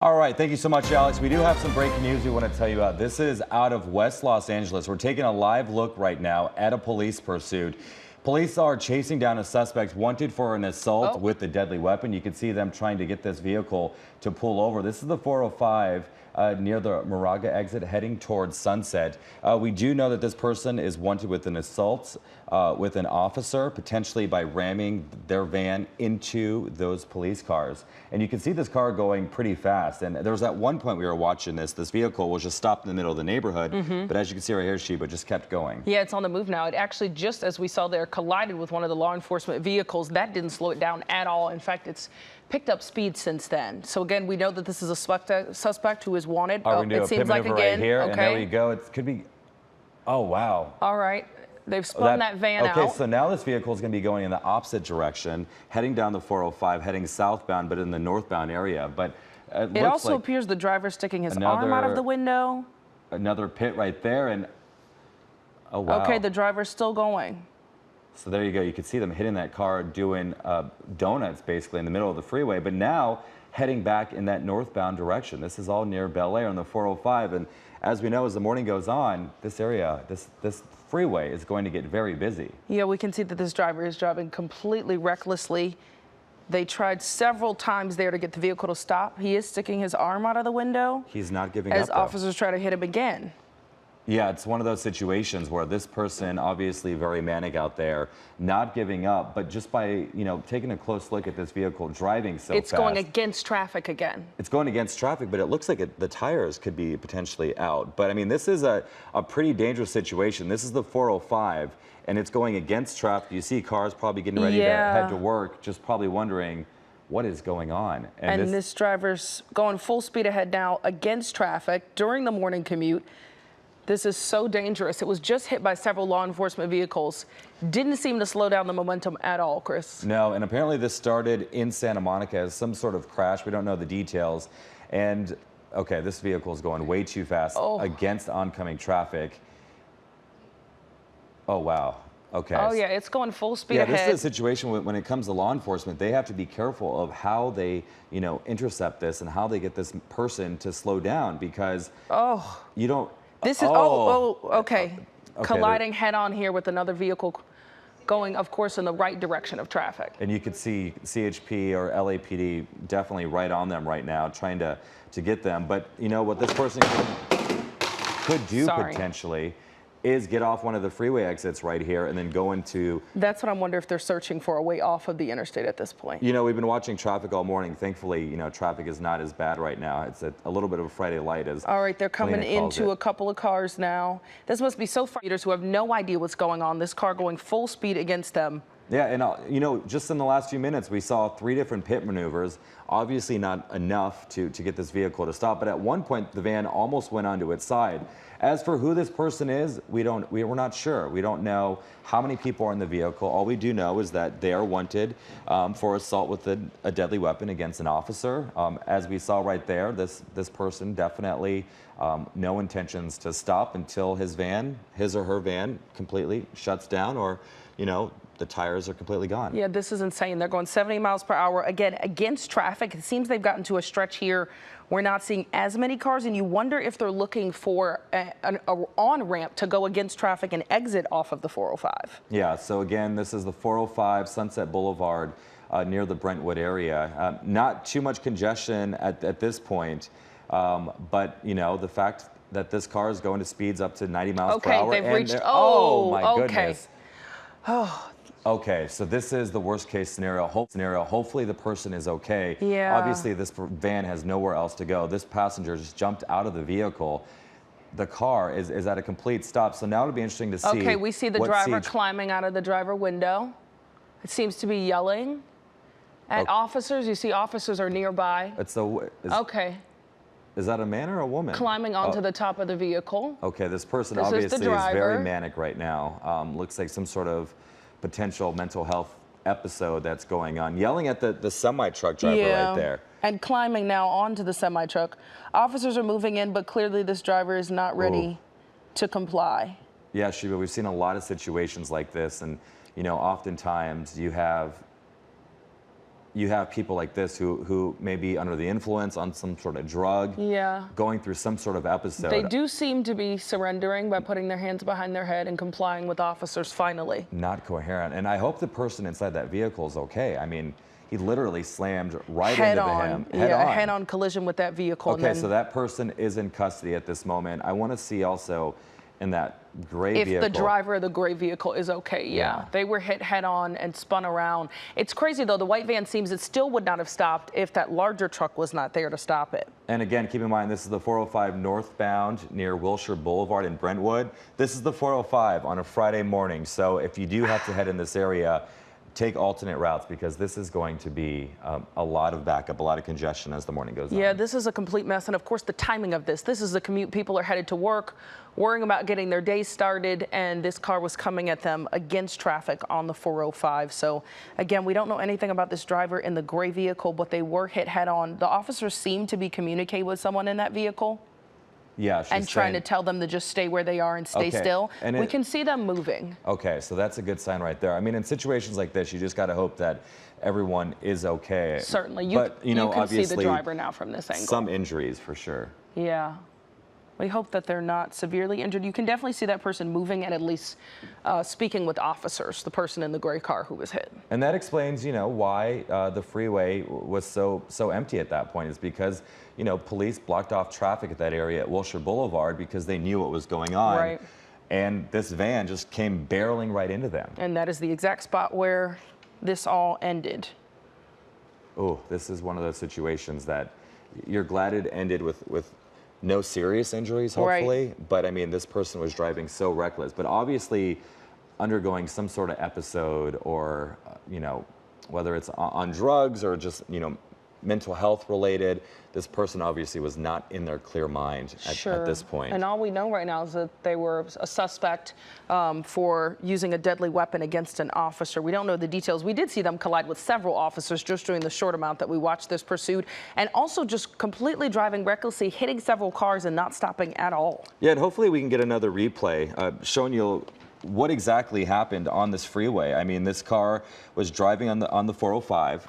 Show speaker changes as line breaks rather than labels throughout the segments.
All right, thank you so much, Alex. We do have some breaking news we want to tell you about. This is out of West Los Angeles. We're taking a live look right now at a police pursuit. Police are chasing down a suspect wanted for an assault with a deadly weapon. You can see them trying to get this vehicle to pull over. This is the 405 near the Moraga exit heading towards Sunset. We do know that this person is wanted with an assault with an officer, potentially by ramming their van into those police cars. And you can see this car going pretty fast. And there was at one point we were watching this vehicle was just stopped in the middle of the neighborhood. But as you can see right here, Sheba just kept going.
Yeah, it's on the move now. It actually, just as we saw there, collided with one of the law enforcement vehicles. That didn't slow it down at all. In fact, it's picked up speed since then. So again, we know that this is a suspect who is wanted.
It seems like again. Right here, and there we go. It could be. Oh wow.
All right. They've spun that van out.
Okay, so now this vehicle is going to be going in the opposite direction, heading down the 405, heading southbound, but in the northbound area. But
it also appears the driver sticking his arm out of the window.
Another pit right there, and oh wow.
Okay, the driver's still going.
So there you go. You can see them hitting that car, doing donuts basically in the middle of the freeway. But now heading back in that northbound direction. This is all near Bel Air on the 405, and as we know, as the morning goes on, this area, this freeway is going to get very busy.
Yeah, we can see that this driver is driving completely recklessly. They tried several times there to get the vehicle to stop. He is sticking his arm out of the window.
He's not giving up,
as officers try to hit him again.
Yeah, it's one of those situations where this person, obviously very manic out there, not giving up, but just by, taking a close look at this vehicle driving so fast.
It's going against traffic again.
It's going against traffic, but it looks like the tires could be potentially out. But I mean, this is a pretty dangerous situation. This is the 405, and it's going against traffic. You see cars probably getting ready to head to work, just probably wondering what is going on.
And this driver's going full speed ahead now against traffic during the morning commute. This is so dangerous. It was just hit by several law enforcement vehicles. Didn't seem to slow down the momentum at all, Chris.
No, and apparently this started in Santa Monica as some sort of crash. We don't know the details. And, okay, this vehicle is going way too fast against oncoming traffic. Oh, wow. Okay.
Oh, yeah, it's going full speed ahead.
Yeah, this is a situation when it comes to law enforcement, they have to be careful of how they, intercept this and how they get this person to slow down, because you don't...
This is, okay. Colliding head on here with another vehicle going, of course, in the right direction of traffic.
And you could see CHP or LAPD definitely right on them right now, trying to get them. But what this person could do potentially is get off one of the freeway exits right here and then go into...
That's what I wonder, if they're searching for a way off of the interstate at this point.
We've been watching traffic all morning. Thankfully, traffic is not as bad right now. It's a little bit of a Friday light, as
all right, they're coming into a couple of cars now. This must be so frustrating who have no idea what's going on. This car going full speed against them.
Yeah, and just in the last few minutes, we saw 3 different pit maneuvers. Obviously not enough to get this vehicle to stop, but at one point the van almost went onto its side. As for who this person is, we're not sure. We don't know how many people are in the vehicle. All we do know is that they are wanted for assault with a deadly weapon against an officer. As we saw right there, this person definitely no intentions to stop until his or her van completely shuts down, or the tires are completely gone.
Yeah, this is insane. They're going 70 miles per hour, again, against traffic. It seems they've gotten to a stretch here. We're not seeing as many cars, and you wonder if they're looking for an on-ramp to go against traffic and exit off of the 405.
Yeah, so again, this is the 405 Sunset Boulevard near the Brentwood area. Not too much congestion at this point, but, the fact that this car is going to speeds up to 90 miles per hour.
Okay, they've reached,
oh my goodness. Okay, so this is the worst case scenario. Hopefully the person is okay.
Yeah.
Obviously this van has nowhere else to go. This passenger just jumped out of the vehicle. The car is at a complete stop. So now it'll be interesting to see.
Okay, we see the driver climbing out of the driver window. It seems to be yelling at officers. You see officers are nearby. Okay.
Is that a man or a woman?
Climbing onto the top of the vehicle.
Okay, this person obviously is very manic right now. Looks like some sort of potential mental health episode that's going on. Yelling at the semi-truck driver right there.
And climbing now onto the semi-truck. Officers are moving in, but clearly this driver is not ready to comply.
Yeah, Sheba, we've seen a lot of situations like this, and oftentimes you have you have people like this who may be under the influence on some sort of drug, going through some sort of episode.
They do seem to be surrendering by putting their hands behind their head and complying with officers finally.
Not coherent. And I hope the person inside that vehicle is okay. I mean, he literally slammed right into him.
Head-on collision with that vehicle.
Okay, so that person is in custody at this moment. I want to see also in that gray vehicle.
If the driver of the gray vehicle is okay, yeah. They were hit head-on and spun around. It's crazy, though. The white van seems it still would not have stopped if that larger truck was not there to stop it.
And again, keep in mind, this is the 405 northbound near Wilshire Boulevard in Brentwood. This is the 405 on a Friday morning. So if you do have to head in this area, take alternate routes, because this is going to be a lot of backup, a lot of congestion as the morning goes on.
Yeah, this is a complete mess. And of course, the timing of this. This is the commute. People are headed to work, worrying about getting their day started, and this car was coming at them against traffic on the 405. So again, we don't know anything about this driver in the gray vehicle, but they were hit head on. The officers seem to be communicating with someone in that vehicle.
Yeah,
and trying to tell them to just stay where they are and stay still. And we can see them moving.
Okay, so that's a good sign right there. I mean, in situations like this, you just got to hope that everyone is okay.
Certainly. You can
obviously
see the driver now from this angle.
Some injuries for sure.
Yeah. We hope that they're not severely injured. You can definitely see that person moving and at least speaking with officers, the person in the gray car who was hit.
And that explains, why the freeway was so empty at that point. Is because, police blocked off traffic at that area at Wilshire Boulevard because they knew what was going on.
Right.
And this van just came barreling right into them.
And that is the exact spot where this all ended.
Oh, this is one of those situations that you're glad it ended with no serious injuries, hopefully.
Right.
But I mean, this person was driving so reckless, but obviously undergoing some sort of episode, or, whether it's on drugs or just, mental health related. This person obviously was not in their clear mind at this point.
And all we know right now is that they were a suspect for using a deadly weapon against an officer. We don't know the details. We did see them collide with several officers just during the short amount that we watched this pursuit, and also just completely driving recklessly, hitting several cars and not stopping at all. Yeah,
and hopefully we can get another replay showing you what exactly happened on this freeway. I mean, this car was driving on the 405.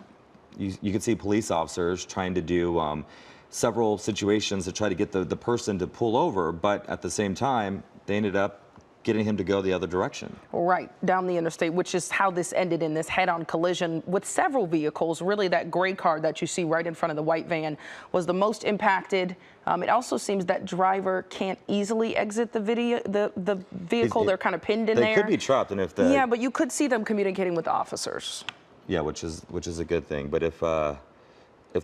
You can see police officers trying to do several situations to try to get the person to pull over, but at the same time, they ended up getting him to go the other direction.
Right, down the interstate, which is how this ended in this head-on collision with several vehicles. Really, that gray car that you see right in front of the white van was the most impacted. It also seems that driver can't easily exit the vehicle. They're kind of pinned in there.
They could be trapped, and
yeah, but you could see them communicating with officers.
Yeah, which is a good thing. But if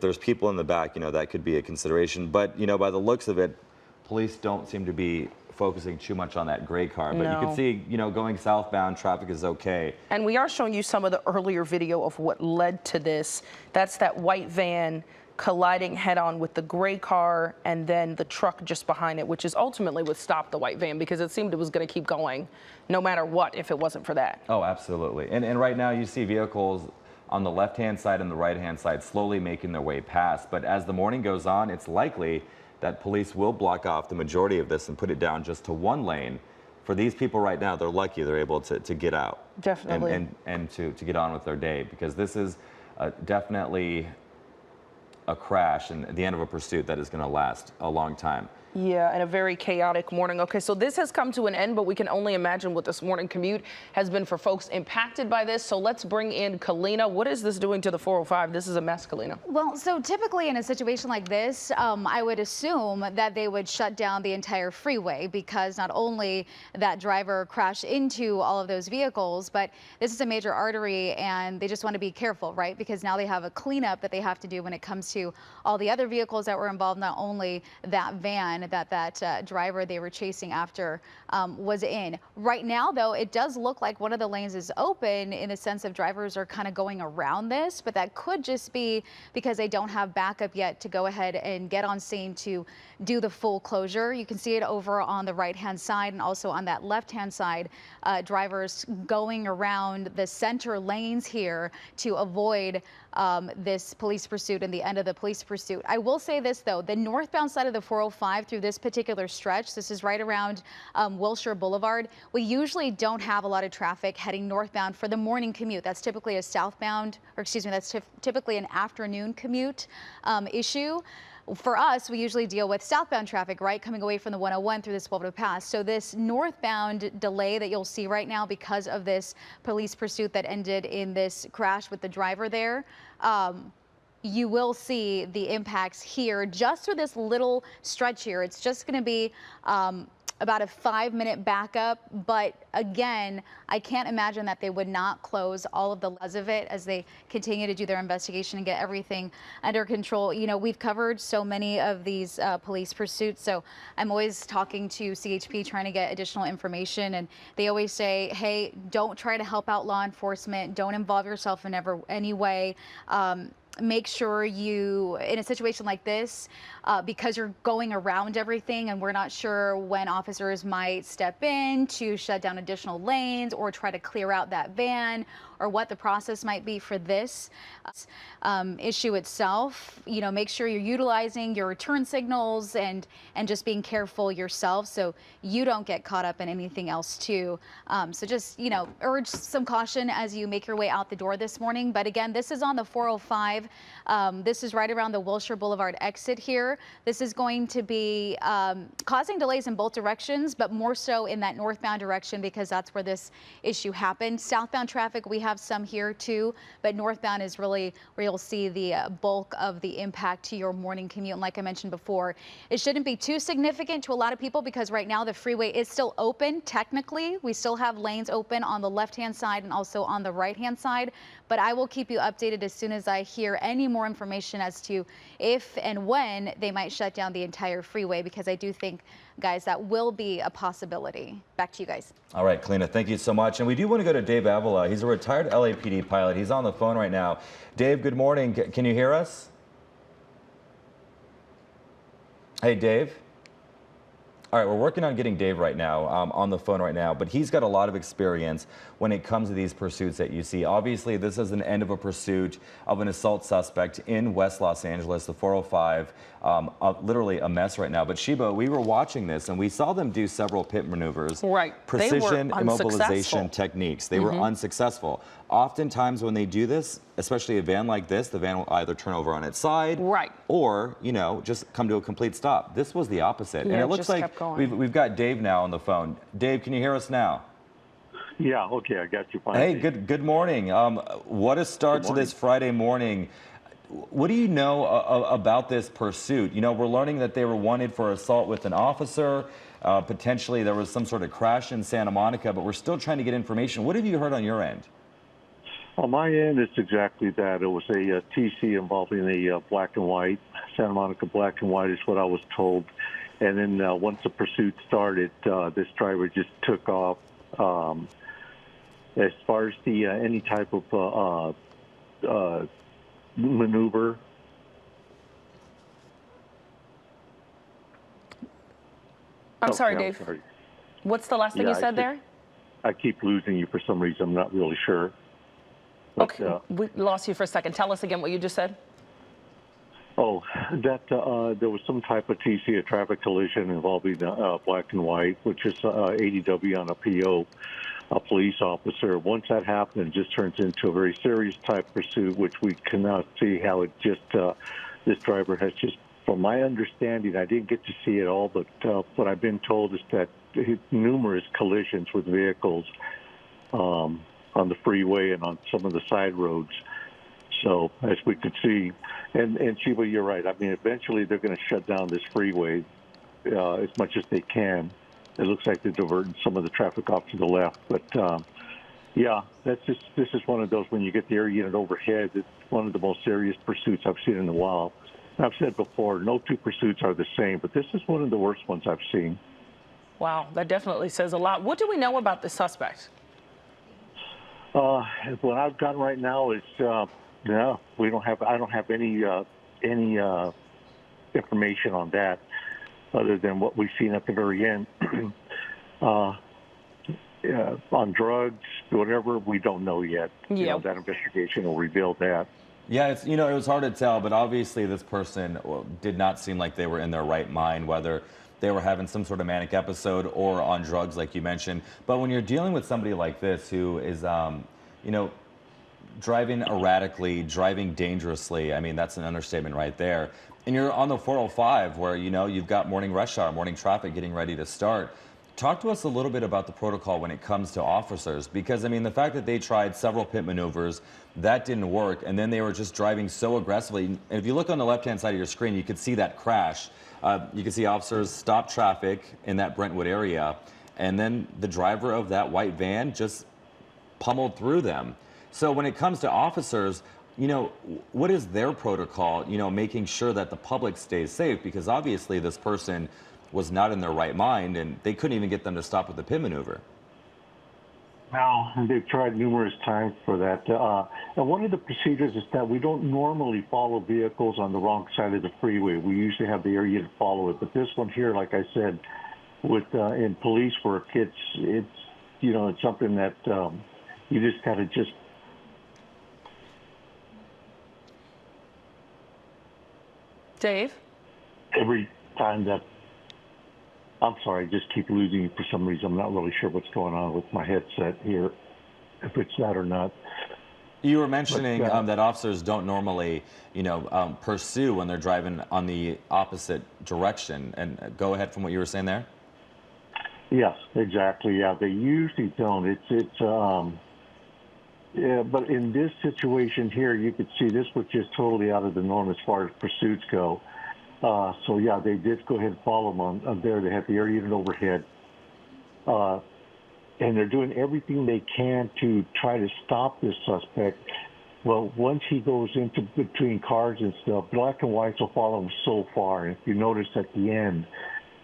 there's people in the back, that could be a consideration. But by the looks of it, police don't seem to be focusing too much on that gray car. But you can see, going southbound, traffic is okay.
And we are showing you some of the earlier video of what led to this. That's that white van colliding head-on with the gray car, and then the truck just behind it, which is ultimately what stopped the white van, because it seemed it was going to keep going no matter what if it wasn't for that.
Oh, absolutely. And right now you see vehicles on the left-hand side and the right-hand side slowly making their way past. But as the morning goes on, it's likely that police will block off the majority of this and put it down just to one lane. For these people right now, they're lucky they're able to get out.
Definitely.
And to get on with their day, because this is definitely a crash and the end of a pursuit that is going to last a long time.
Yeah, and a very chaotic morning. Okay, so this has come to an end, but we can only imagine what this morning commute has been for folks impacted by this. So let's bring in Kalina. What is this doing to the 405? This is a mess, Kalina.
Well, so typically in a situation like this, I would assume that they would shut down the entire freeway, because not only that driver crashed into all of those vehicles, but this is a major artery and they just want to be careful, right? Because now they have a cleanup that they have to do when it comes to all the other vehicles that were involved, not only that van that driver they were chasing after was in. Right now, though, it does look like one of the lanes is open, in the sense of drivers are kind of going around this, but that could just be because they don't have backup yet to go ahead and get on scene to do the full closure. You can see it over on the right-hand side, and also on that left-hand side, drivers going around the center lanes here to avoid this police pursuit and the end of the police pursuit. I will say this, though, the northbound side of the 405 through this particular stretch, this is right around Wilshire Boulevard, we usually don't have a lot of traffic heading northbound for the morning commute. That's typically a southbound, or excuse me, that's typically an afternoon commute issue. For us, we usually deal with southbound traffic, right, coming away from the 101 through this Boulevard Pass. So this northbound delay that you'll see right now because of this police pursuit that ended in this crash with the driver there, you will see the impacts here just for this little stretch here. It's just going to be about a 5-minute backup, but again, I can't imagine that they would not close all of the legs of it as they continue to do their investigation and get everything under control. You know, we've covered so many of these police pursuits, so I'm always talking to CHP trying to get additional information, and they always say, hey, don't try to help out law enforcement, don't involve yourself in any way. Make sure you, in a situation like this, because you're going around everything and we're not sure when officers might step in to shut down additional lanes or try to clear out that van or what the process might be for this issue itself, you know, make sure you're utilizing your turn signals and just being careful yourself so you don't get caught up in anything else too. So just, you know, urge some caution as you make your way out the door this morning. But again, this is on the 405. This is right around the Wilshire Boulevard exit here. This is going to be causing delays in both directions, but more so in that northbound direction because that's where this issue happened. Southbound traffic, we have some here too, but northbound is really where you'll see the bulk of the impact to your morning commute. And like I mentioned before, it shouldn't be too significant to a lot of people because right now the freeway is still open. Technically, we still have lanes open on the left-hand side and also on the right-hand side, but I will keep you updated as soon as I hear any more information as to if and when they might shut down the entire freeway, because I do think, guys, that will be a possibility. Back to you guys.
All right, Kalina, thank you so much. And we do want to go to Dave Avila. He's a retired LAPD pilot. He's on the phone right now. Dave, good morning. Can you hear us? Hey, Dave. All right, we're working on getting Dave right now on the phone right now, but he's got a lot of experience when it comes to these pursuits that you see. Obviously, this is an end of a pursuit of an assault suspect in West Los Angeles, the 405, literally a mess right now. But Sheba, we were watching this and we saw them do several pit maneuvers.
Right.
Precision immobilization techniques. They were unsuccessful. Oftentimes when they do this, especially a van like this, the van will either turn over on its side,
right,
or, you know, just come to a complete stop. This was the opposite.
Yeah,
and it looks like we've got Dave now on the phone. Dave, can you hear us now?
Yeah, okay, I got you fine.
Hey, good morning. What a start to this Friday morning. What do you know about this pursuit? You know, we're learning that they were wanted for assault with an officer. Potentially there was some sort of crash in Santa Monica, but we're still trying to get information. What have you heard on your end?
On my end, it's exactly that. It was a TC involving a black and white, Santa Monica black and white is what I was told. And then once the pursuit started, this driver just took off. As far as the any type of maneuver,
I'm sorry, Dave.
Sorry.
What's the last thing you said there?
I keep losing you for some reason. I'm not really sure. But,
okay, we lost you for a second. Tell us again what you just said.
Oh, that there was some type of TC, a traffic collision involving black and white, which is ADW on a PO, a police officer. Once that happened, it just turns into a very serious type pursuit, which we cannot see how it just, this driver has just, from my understanding, I didn't get to see it all, but what I've been told is that numerous collisions with vehicles on the freeway and on some of the side roads. So as we could see, and Sheba, you're right. I mean, eventually they're going to shut down this freeway as much as they can. It looks like they're diverting some of the traffic off to the left. But yeah, this is one of those, when you get the air unit overhead, it's one of the most serious pursuits I've seen in a while. I've said before, no two pursuits are the same, but this is one of the worst ones I've seen. Wow,
that definitely says a lot. What do we know about the suspect?
What I've got right now is, no, we don't have. I don't have any information on that, other than what we've seen at the very end. On drugs, whatever, we don't know yet.
Yeah.
You know, that investigation will reveal that.
Yeah, it's, it was hard to tell, but obviously this person did not seem like they were in their right mind, whether they were having some sort of manic episode or on drugs, like you mentioned. But when you're dealing with somebody like this who is, you know, driving erratically, driving dangerously, I mean, that's an understatement right there. And you're on the 405 where, you've got morning rush hour, morning traffic getting ready to start. Talk to us a little bit about the protocol when it comes to officers, because I mean, the fact that they tried several pit maneuvers, that didn't work, and then they were just driving so aggressively. And if you look on the left-hand side of your screen, you could see that crash. You can see officers stop traffic in that Brentwood area, and then the driver of that white van just pummeled through them. So when it comes to officers, what is their protocol, making sure that the public stays safe? Because obviously this person was not in their right mind, and they couldn't even get them to stop with the pit maneuver.
Well, they've tried numerous times for that. And one of the procedures is that we don't normally follow vehicles on the wrong side of the freeway. We usually have the area to follow it. But this one here, like I said, with in police work, it's something that you just gotta just.
Dave?
Every time that. I'm sorry, I just keep losing you for some reason. I'm not really sure what's going on with my headset here, if it's that or not.
You were mentioning that officers don't normally, pursue when they're driving on the opposite direction. And go ahead from what you were saying there.
Yes, exactly. Yeah, they usually don't. Yeah, but in this situation here, you could see this was just totally out of the norm as far as pursuits go. So yeah, they did go ahead and follow them on there. They had the air unit overhead, and they're doing everything they can to try to stop this suspect. Well, once he goes into between cars and stuff, black and whites will follow him so far. And if you notice at the end,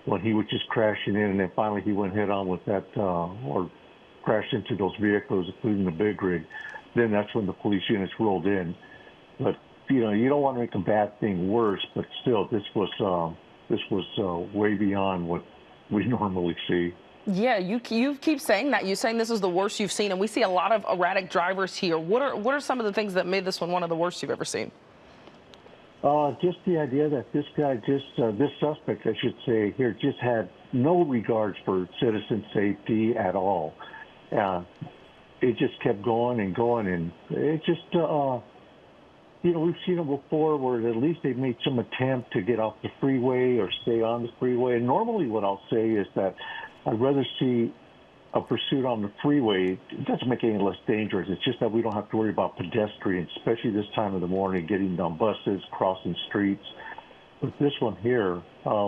when he was just crashing in, and then finally he went head on with that, or crashed into those vehicles, including the big rig, then that's when the police units rolled in. But you don't want to make a bad thing worse, but still, this was way beyond what we normally see.
Yeah, you keep saying that. You're saying this is the worst you've seen, and we see a lot of erratic drivers here. What are some of the things that made this one of the worst you've ever seen?
Just the idea that this guy this suspect, I should say, here just had no regards for citizen safety at all. It just kept going and going, and it just. We've seen it before where at least they've made some attempt to get off the freeway or stay on the freeway. And normally what I'll say is that I'd rather see a pursuit on the freeway. It doesn't make it any less dangerous. It's just that we don't have to worry about pedestrians, especially this time of the morning, getting on buses, crossing streets. But this one here,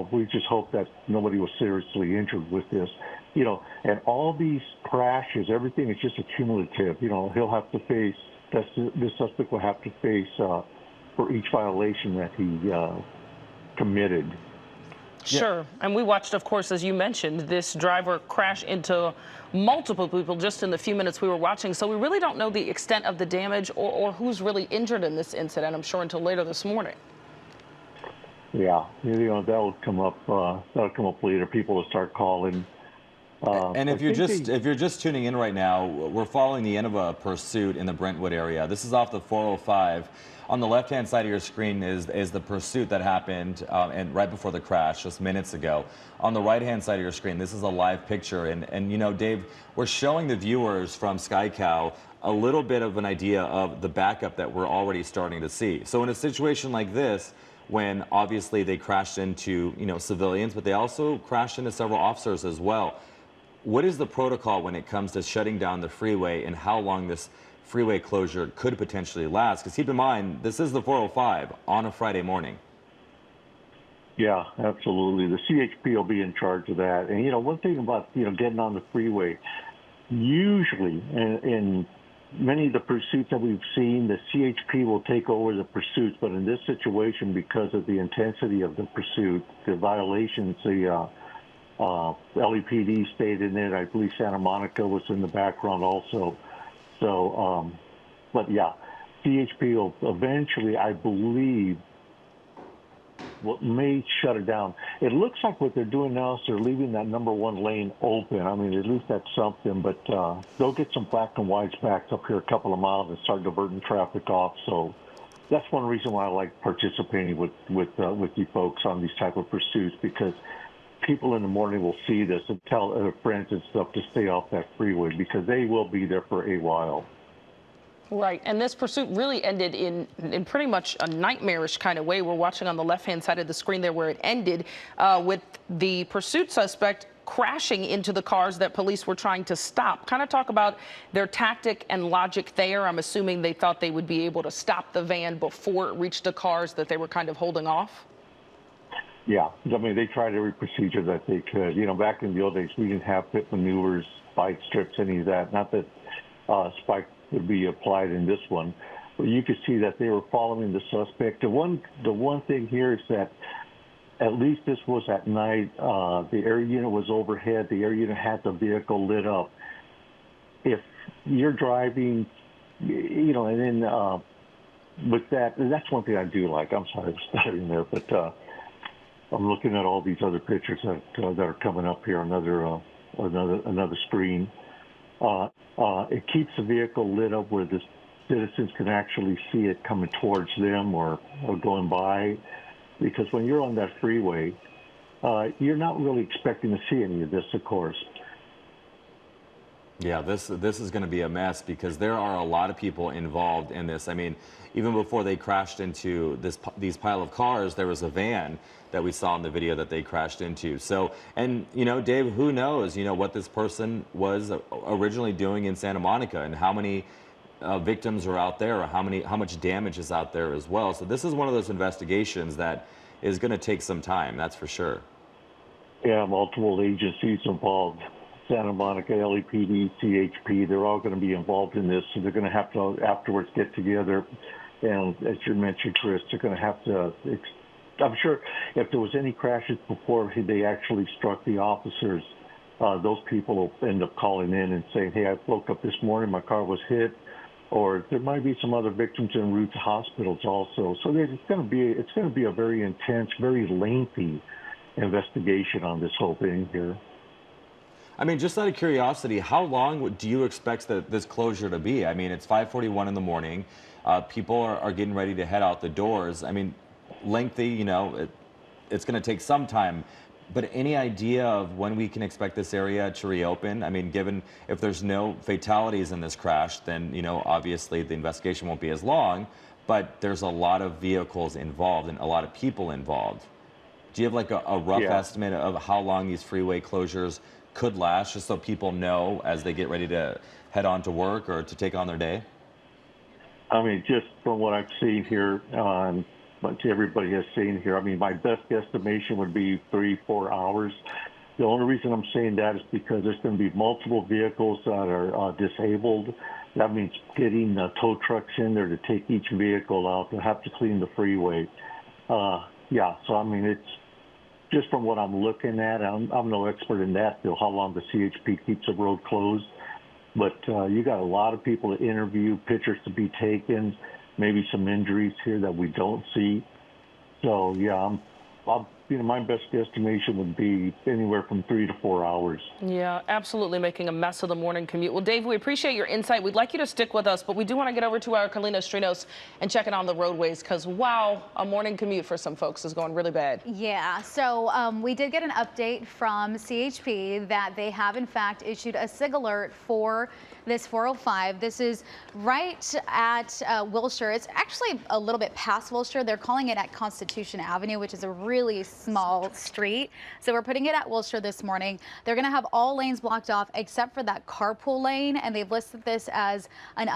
we just hope that nobody was seriously injured with this. And all these crashes, everything is just accumulative. He'll have to face. This suspect will have to face for each violation that he committed.
Sure. And we watched, of course, as you mentioned, this driver crash into multiple people just in the few minutes we were watching. So we really don't know the extent of the damage or who's really injured in this incident, I'm sure, until later this morning.
Yeah, that'll come up. That'll come up later. People will start calling.
And if you're just tuning in right now, we're following the end of a pursuit in the Brentwood area. This is off the 405. On the left-hand side of your screen is the pursuit that happened and right before the crash just minutes ago. On the right-hand side of your screen, this is a live picture. And Dave, we're showing the viewers from SkyCow a little bit of an idea of the backup that we're already starting to see. So in a situation like this, when obviously they crashed into civilians, but they also crashed into several officers as well. What is the protocol when it comes to shutting down the freeway, and how long this freeway closure could potentially last? Because keep in mind, this is the 405 on a Friday morning.
Yeah, absolutely. The CHP will be in charge of that. And, one thing about, getting on the freeway, usually in many of the pursuits that we've seen, the CHP will take over the pursuits. But in this situation, because of the intensity of the pursuit, the violations, the LEPD stayed in it. I believe Santa Monica was in the background also. So, but yeah, CHP will eventually, I believe, may shut it down. It looks like what they're doing now is they're leaving that number one lane open. I mean, at least that's something, but they'll get some black and whites backed up here a couple of miles and start diverting traffic off. So that's one reason why I like participating with you folks on these type of pursuits, because people in the morning will see this and tell their friends and stuff to stay off that freeway, because they will be there for a while.
Right, and this pursuit really ended in pretty much a nightmarish kind of way. We're watching on the left-hand side of the screen there where it ended with the pursuit suspect crashing into the cars that police were trying to stop. Kind of talk about their tactic and logic there. I'm assuming they thought they would be able to stop the van before it reached the cars that they were kind of holding off.
Yeah, I mean, they tried every procedure that they could. You know, back in the old days, we didn't have pit maneuvers, spike strips, any of that. Not that spike would be applied in this one, but you could see that they were following the suspect. The one thing here is that at least this was at night. The air unit was overhead. The air unit had the vehicle lit up. If you're driving, you know, and then with that, and that's one thing I do like. I'm sorry for stuttering there, but I'm looking at all these other pictures that are coming up here on another screen. It keeps the vehicle lit up where the citizens can actually see it coming towards them or going by. Because when you're on that freeway, you're not really expecting to see any of this, of course.
Yeah, this is going to be a mess because there are a lot of people involved in this. I mean, even before they crashed into these pile of cars, there was a van that we saw in the video that they crashed into. So, and you know, Dave, who knows, you know, what this person was originally doing in Santa Monica and how many victims are out there or how much damage is out there as well. So this is one of those investigations that is going to take some time, that's for sure.
Yeah, multiple agencies involved. Santa Monica, LAPD, CHP, they're all going to be involved in this. So they're going to have to afterwards get together. And as you mentioned, Chris, they're going to have to, I'm sure if there was any crashes before they actually struck the officers, those people will end up calling in and saying, hey, I woke up this morning, my car was hit. Or there might be some other victims en route to hospitals also. So it's going to be a very intense, very lengthy investigation on this whole thing here.
I mean, just out of curiosity, how long do you expect this closure to be? I mean, it's 5:41 in the morning. People are getting ready to head out the doors. I mean, lengthy, you know, it's going to take some time. But any idea of when we can expect this area to reopen? I mean, given if there's no fatalities in this crash, then, you know, obviously the investigation won't be as long, but there's a lot of vehicles involved and a lot of people involved. Do you have like a rough estimate of how long these freeway closures could last, just so people know as they get ready to head on to work or to take on their day?
I mean, just from what I've seen here, what everybody has seen here, I mean, my best estimation would be 3-4 hours. The only reason I'm saying that is because there's going to be multiple vehicles that are disabled. That means getting tow trucks in there to take each vehicle out. They'll have to clean the freeway. Yeah, so I mean, it's just from what I'm looking at. I'm no expert in that, Bill, how long the CHP keeps the road closed. But you got a lot of people to interview, pictures to be taken, maybe some injuries here that we don't see. So yeah, you know, my best estimation would be anywhere from 3 to 4 hours.
Yeah, absolutely making a mess of the morning commute. Well, Dave, we appreciate your insight. We'd like you to stick with us, but we do want to get over to our Kalina Strinos and check in on the roadways because, wow, a morning commute for some folks is going really bad.
Yeah, so we did get an update from CHP that they have, in fact, issued a SIG alert for this 405. This is right at Wilshire. It's actually a little bit past Wilshire. They're calling it at Constitution Avenue, which is a really small street. So we're putting it at Wilshire this morning. They're going to have all lanes blocked off except for that carpool lane, and they've listed this as an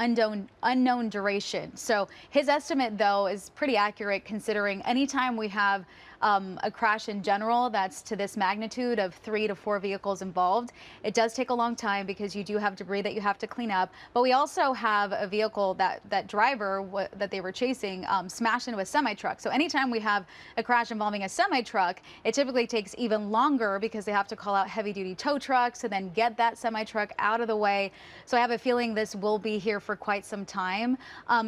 unknown duration. So his estimate, though, is pretty accurate considering anytime we have a crash in general that's to this magnitude of 3 to 4 vehicles involved. It does take a long time because you do have debris that you have to clean up, but we also have a vehicle that driver that they were chasing smashed into a semi-truck. So anytime we have a crash involving a semi-truck, it typically takes even longer because they have to call out heavy-duty tow trucks and then get that semi-truck out of the way. So I have a feeling this will be here for quite some time.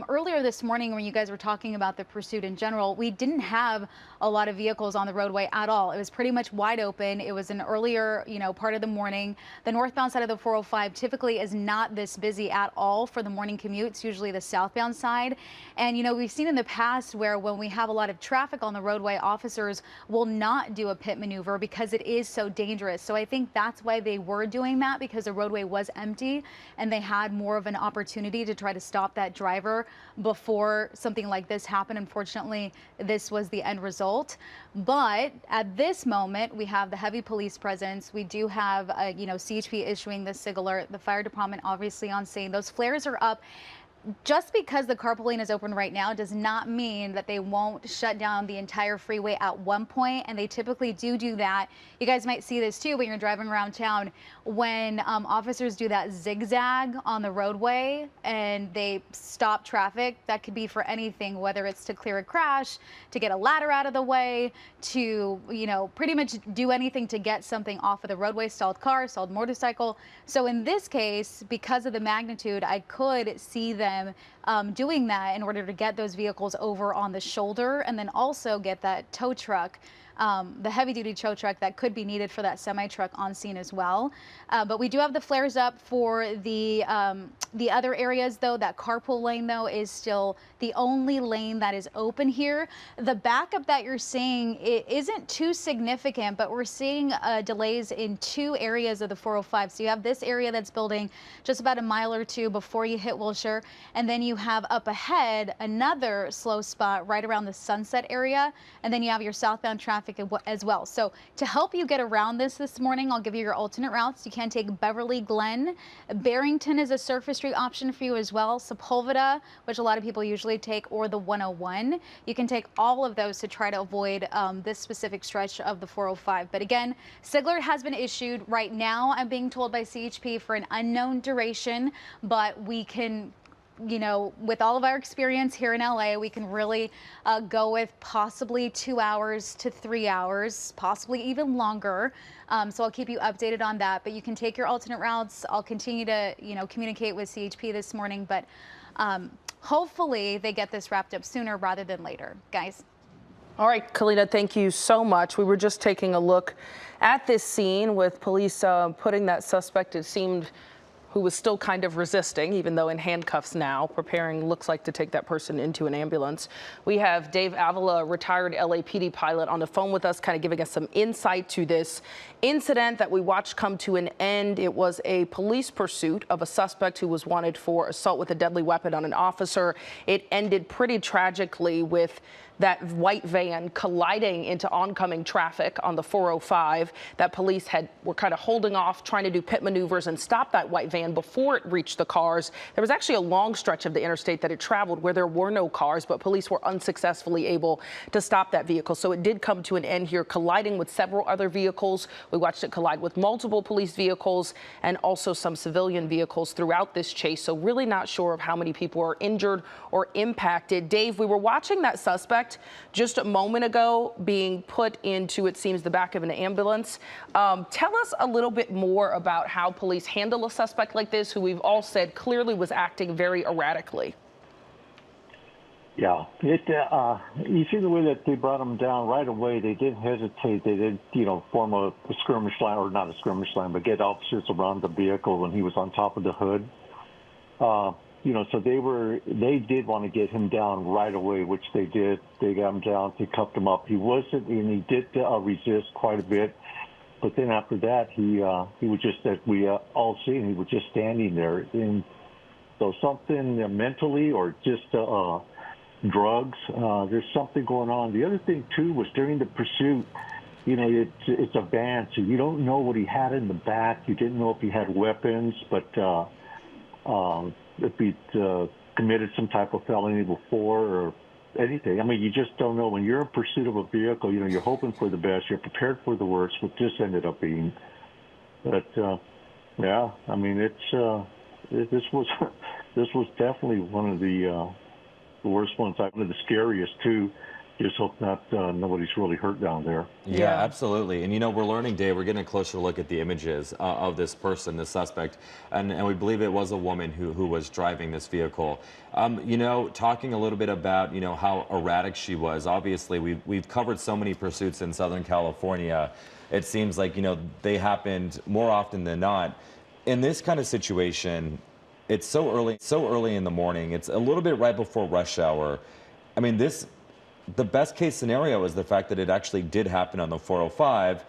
Earlier this morning when you guys were talking about the pursuit in general, we didn't have a lot of vehicles on the roadway at all. It was pretty much wide open. It was an earlier, part of the morning. The northbound side of the 405 typically is not this busy at all for the morning commute. It's usually the southbound side. And, we've seen in the past where when we have a lot of traffic on the roadway, officers will not do a pit maneuver because it is so dangerous. So I think that's why they were doing that, because the roadway was empty and they had more of an opportunity to try to stop that driver before something like this happened. Unfortunately, this was the end result. But at this moment, we have the heavy police presence. We do have, CHP issuing the SIG alert. The fire department obviously on scene. Those flares are up. Just because the carpooling is open right now does not mean that they won't shut down the entire freeway at one point, and they typically do that. You guys might see this too when you're driving around town, when officers do that zigzag on the roadway and they stop traffic. That could be for anything, whether it's to clear a crash, to get a ladder out of the way, to pretty much do anything to get something off of the roadway, stalled car, stalled motorcycle. So in this case, because of the magnitude, I could see them doing that in order to get those vehicles over on the shoulder, and then also get that tow truck, the heavy-duty tow truck that could be needed for that semi-truck on scene as well. But we do have the flares up for the other areas, though. That carpool lane, though, is still the only lane that is open here. The backup that you're seeing, it isn't too significant, but we're seeing delays in two areas of the 405. So you have this area that's building just about a mile or two before you hit Wilshire, and then you have up ahead another slow spot right around the Sunset area, and then you have your southbound traffic as well. So to help you get around this morning, I'll give you your alternate routes. You can take Beverly Glen. Barrington is a surface street option for you as well. Sepulveda, which a lot of people usually take, or the 101. You can take all of those to try to avoid this specific stretch of the 405. But again, SIG alert has been issued. Right now, I'm being told by CHP for an unknown duration, but we can, with all of our experience here in LA, we can really go with possibly 2 hours to 3 hours, possibly even longer. So I'll keep you updated on that. But you can take your alternate routes. I'll continue to, communicate with CHP this morning. But hopefully they get this wrapped up sooner rather than later, guys.
All right, Kalina, thank you so much. We were just taking a look at this scene with police putting that suspect, it seemed, who was still kind of resisting, even though in handcuffs now, preparing, looks like, to take that person into an ambulance. We have Dave Avila, retired LAPD pilot, on the phone with us, kind of giving us some insight to this incident that we watched come to an end. It was a police pursuit of a suspect who was wanted for assault with a deadly weapon on an officer. It ended pretty tragically with that white van colliding into oncoming traffic on the 405. That police were kind of holding off, trying to do pit maneuvers and stop that white van before it reached the cars. There was actually a long stretch of the interstate that it traveled where there were no cars, but police were unsuccessfully able to stop that vehicle. So it did come to an end here, colliding with several other vehicles. We watched it collide with multiple police vehicles and also some civilian vehicles throughout this chase. So really not sure of how many people are injured or impacted. Dave, we were watching that suspect just a moment ago being put into, it seems, the back of an ambulance. Tell us a little bit more about how police handle a suspect like this, who we've all said clearly was acting very erratically.
Yeah, you see the way that they brought him down right away. They didn't hesitate. They did, form a skirmish line, or not a skirmish line, but get officers around the vehicle when he was on top of the hood. So they did want to get him down right away, which they did. They got him down, they cuffed him up. He did resist quite a bit, but then after that, he was just, that we all seen, he was just standing there. And so something mentally, or just drugs, there's something going on. The other thing too was during the pursuit, it's a van, so you don't know what he had in the back. You didn't know if he had weapons, but if he'd committed some type of felony before or anything. I mean, you just don't know. When you're in pursuit of a vehicle, you're hoping for the best, you're prepared for the worst, what this ended up being. But yeah, I mean, this was definitely one of the worst ones. One of the scariest too. just hope not nobody's really hurt down there.
Yeah, absolutely. And we're learning, Dave, we're getting a closer look at the images of this person, this suspect, and we believe it was a woman who was driving this vehicle. Talking a little bit about how erratic she was. Obviously, we've covered so many pursuits in Southern California. It seems like they happened more often than not. In this kind of situation, it's so early in the morning. It's a little bit right before rush hour. I mean, the best case scenario is the fact that it actually did happen on the 405,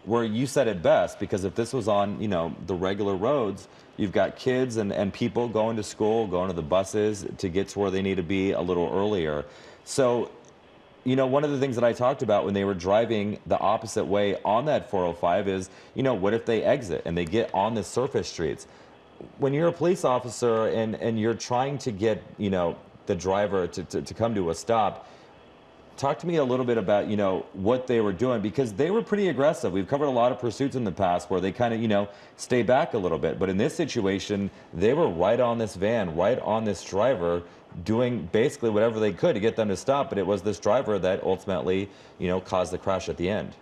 where you said it best, because if this was on, the regular roads, you've got kids and people going to school, going to the buses to get to where they need to be a little earlier. So, one of the things that I talked about when they were driving the opposite way on that 405 is, what if they exit and they get on the surface streets? When you're a police officer and you're trying to get, the driver to come to a stop, talk to me a little bit about, what they were doing, because they were pretty aggressive. We've covered a lot of pursuits in the past where they kind of, stay back a little bit. But in this situation, they were right on this van, right on this driver, doing basically whatever they could to get them to stop. But it was this driver that ultimately, caused the crash at the end.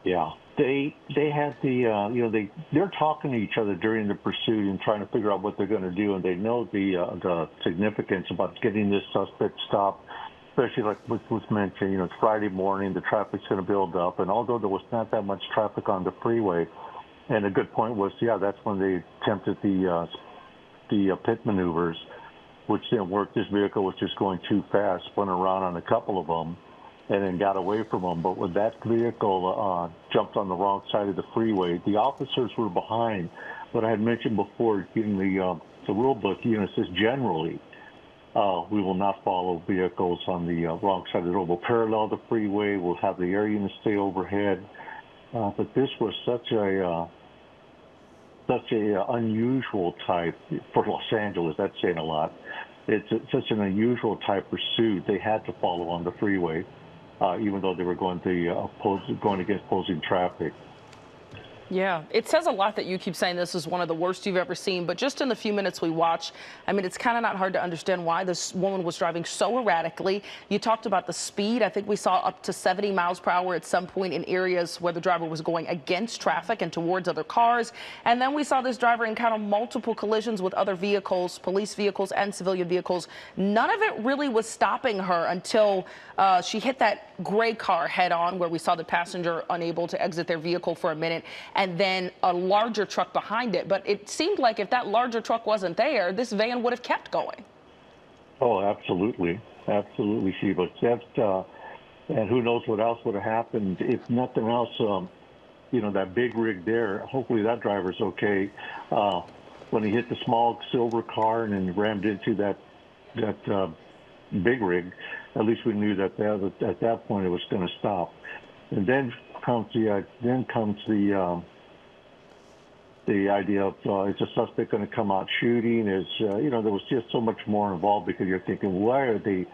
Yeah. They had they're talking to each other during the pursuit and trying to figure out what they're going to do, and they know the significance about getting this suspect stopped. Especially like was mentioned, it's Friday morning, the traffic's going to build up, and although there was not that much traffic on the freeway, and a good point was, that's when they attempted the pit maneuvers, which didn't work. This vehicle was just going too fast, spun around on a couple of them, and then got away from them. But when that vehicle jumped on the wrong side of the freeway, the officers were behind. What I had mentioned before in the rule book, it says generally, we will not follow vehicles on the wrong side of the road. We'll parallel the freeway. We'll have the air units stay overhead. But this was such a unusual type for Los Angeles. That's saying a lot. It's such an unusual type pursuit. They had to follow on the freeway, even though they were going against opposing traffic.
Yeah, it says a lot that you keep saying this is one of the worst you've ever seen, but just in the few minutes we watched, I mean, it's kind of not hard to understand why this woman was driving so erratically. You talked about the speed. I think we saw up to 70 miles per hour at some point in areas where the driver was going against traffic and towards other cars. And then we saw this driver encounter multiple collisions with other vehicles, police vehicles and civilian vehicles. None of it really was stopping her until she hit that gray car head on, where we saw the passenger unable to exit their vehicle for a minute, and then a larger truck behind it. But it seemed like if that larger truck wasn't there, this van would have kept going.
Oh, absolutely. Absolutely, Sheba. And who knows what else would have happened. If nothing else, that big rig there, hopefully that driver's okay. When he hit the small silver car and then rammed into that big rig, at least we knew that at that point it was going to stop. And then comes the idea of is the suspect going to come out shooting? There was just so much more involved, because you're thinking, why are they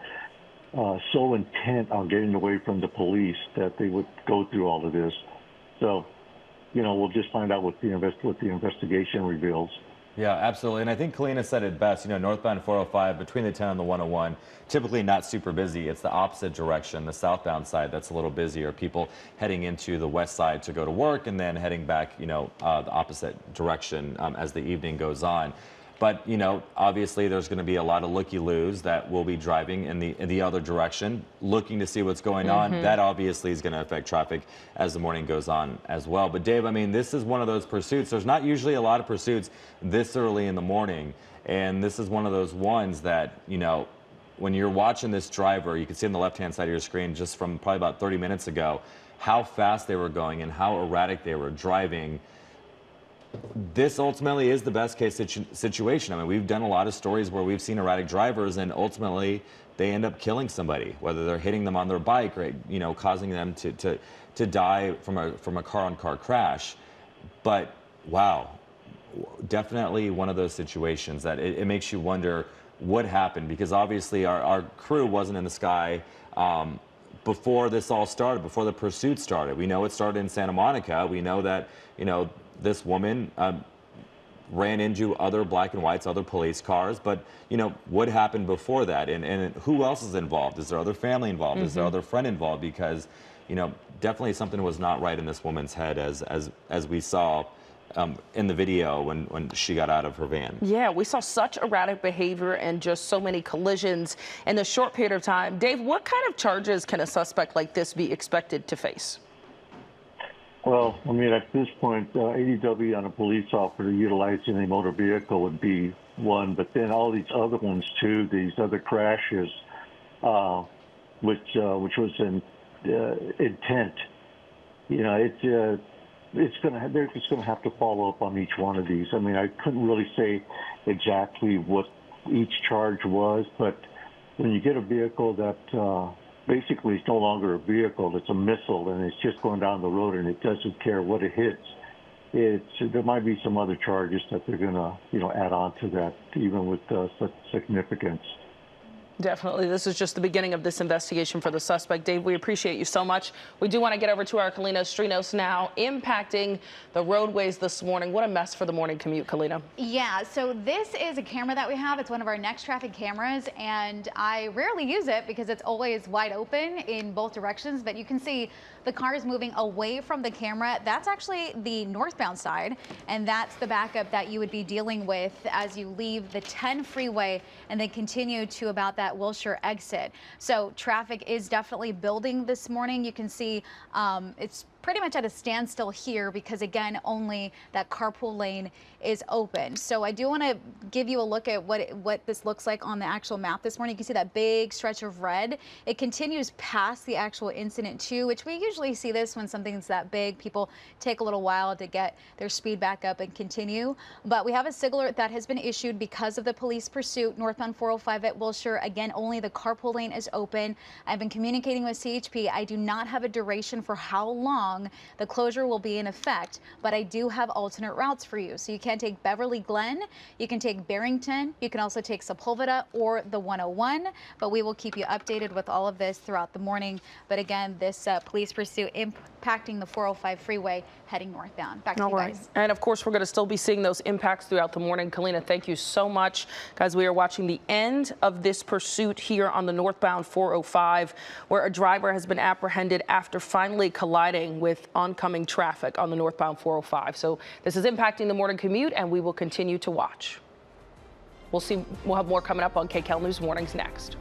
so intent on getting away from the police that they would go through all of this? So, we'll just find out what the investigation reveals.
Yeah, absolutely. And I think Kalina said it best, northbound 405 between the 10 and the 101, typically not super busy. It's the opposite direction, the southbound side, that's a little busier. People heading into the west side to go to work and then heading back, the opposite direction as the evening goes on. But, obviously there's going to be a lot of looky-loos that will be driving in the other direction, looking to see what's going on. That obviously is going to affect traffic as the morning goes on as well. But Dave, I mean, this is one of those pursuits. There's not usually a lot of pursuits this early in the morning. And this is one of those ones that, when you're watching this driver, you can see on the left-hand side of your screen just from probably about 30 minutes ago, how fast they were going and how erratic they were driving. This ultimately is the best case situation. I mean, we've done a lot of stories where we've seen erratic drivers and ultimately they end up killing somebody, whether they're hitting them on their bike or, causing them to die from a car-on-car crash. But wow, definitely one of those situations that it makes you wonder what happened, because obviously our crew wasn't in the sky before this all started, before the pursuit started. We know it started in Santa Monica. We know that, this woman ran into other black and whites, other police cars, but what happened before that, and who else is involved? Is there other family involved? Is there other friend involved? Because definitely something was not right in this woman's head, as we saw in the video when she got out of her van.
Yeah, we saw such erratic behavior and just so many collisions in a short period of time. Dave, what kind of charges can a suspect like this be expected to face?
Well, I mean, at this point, ADW on a police officer utilizing a motor vehicle would be one, but then all these other ones too, these other crashes, which was in intent. They're just gonna have to follow up on each one of these. I mean, I couldn't really say exactly what each charge was, but when you get a vehicle that basically it's no longer a vehicle, it's a missile, and it's just going down the road and it doesn't care what it hits. There might be some other charges that they're gonna add on to that, even with such significance.
Definitely. This is just the beginning of this investigation for the suspect. Dave, we appreciate you so much. We do want to get over to our Kalina Strinos now, impacting the roadways this morning. What a mess for the morning commute, Kalina.
Yeah, so this is a camera that we have. It's one of our next traffic cameras, and I rarely use it because it's always wide open in both directions, but you can see the car is moving away from the camera. That's actually the northbound side, and that's the backup that you would be dealing with as you leave the 10 freeway and then continue to about that Wilshire exit. So traffic is definitely building this morning. You can see it's pretty much at a standstill here because, again, only that carpool lane is open. So I do want to give you a look at what this looks like on the actual map this morning. You can see that big stretch of red. It continues past the actual incident too, which we usually see this when something's that big. People take a little while to get their speed back up and continue. But we have a signal alert that has been issued because of the police pursuit northbound 405 at Wilshire. Again, only the carpool lane is open. I've been communicating with CHP. I do not have a duration for how long the closure will be in effect, but I do have alternate routes for you. So you can take Beverly Glen, you can take Barrington, you can also take Sepulveda or the 101, but we will keep you updated with all of this throughout the morning. But again, this police pursuit impacting the 405 freeway heading northbound. Back to you guys.
And of course, we're going to still be seeing those impacts throughout the morning. Kalina, thank you so much. Guys, we are watching the end of this pursuit here on the northbound 405, where a driver has been apprehended after finally colliding with oncoming traffic on the northbound 405. So this is impacting the morning commute, and we will continue to watch. We'll have more coming up on KCAL News Mornings next.